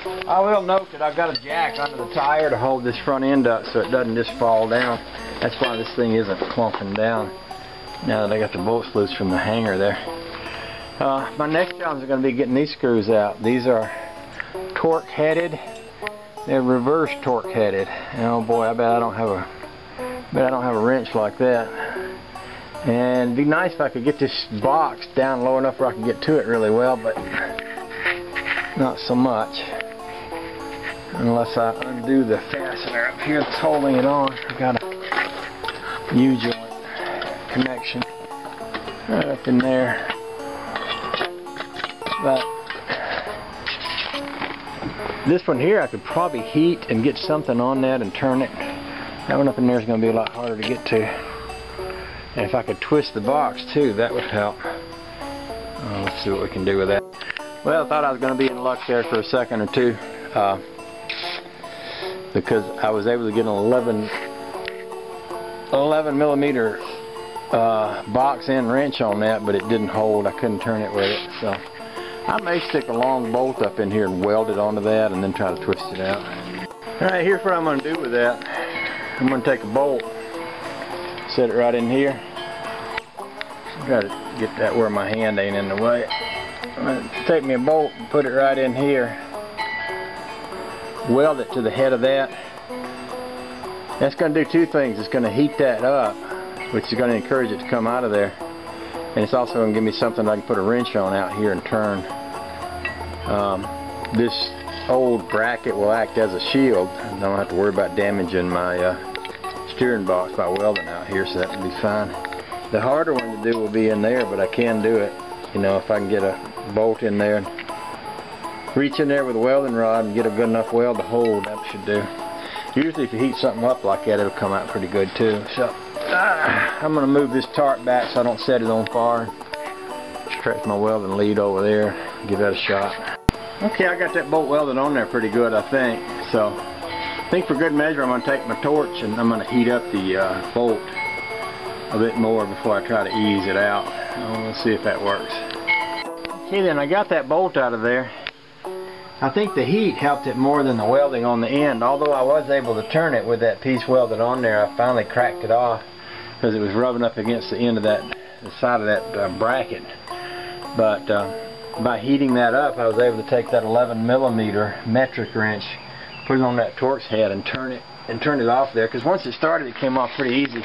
I will note that I've got a jack under the tire to hold this front end up so it doesn't just fall down. That's why this thing isn't clumping down now that I got the bolts loose from the hanger there. My next challenge is going to be getting these screws out. These are torque headed. They're reverse torque headed. And oh boy, I bet I don't have a wrench like that. And it'd be nice if I could get this box down low enough where I can get to it really well, but not so much. Unless I undo the fastener up here that's holding it on. I've got a U-joint connection right up in there. But this one here I could probably heat and get something on that and turn it. That one up in there is going to be a lot harder to get to. And if I could twist the box too, that would help. Let's see what we can do with that. Well, I thought I was going to be in luck there for a second or two. Because I was able to get an 11 millimeter box end wrench on that, but it didn't hold. I couldn't turn it with it. So I may stick a long bolt up in here and weld it onto that and then try to twist it out. Alright, here's what I'm going to do with that. I'm going to take a bolt, set it right in here. Try to get that where my hand ain't in the way. I'm going to take me a bolt and put it right in here. Weld it to the head of that. That's going to do two things. It's going to heat that up, which is going to encourage it to come out of there. And it's also going to give me something I can put a wrench on out here and turn. This old bracket will act as a shield. I don't have to worry about damaging my steering box by welding out here, so that would be fine. The harder one to do will be in there, but I can do it. You know, if I can get a bolt in there and reach in there with a welding rod and get a good enough weld to hold, that should do. Usually if you heat something up like that, it'll come out pretty good too. So I'm going to move this tarp back so I don't set it on fire. Stretch my welding lead over there, give that a shot. Okay, I got that bolt welded on there pretty good, I think. So I think for good measure I'm going to take my torch and I'm going to heat up the bolt a bit more before I try to ease it out. We'll see if that works. Okay, then I got that bolt out of there. I think the heat helped it more than the welding on the end. Although I was able to turn it with that piece welded on there, I finally cracked it off because it was rubbing up against the end of the side of that bracket. But by heating that up, I was able to take that 11 millimeter metric wrench, put it on that Torx head, and turn it off there. Because once it started, it came off pretty easy.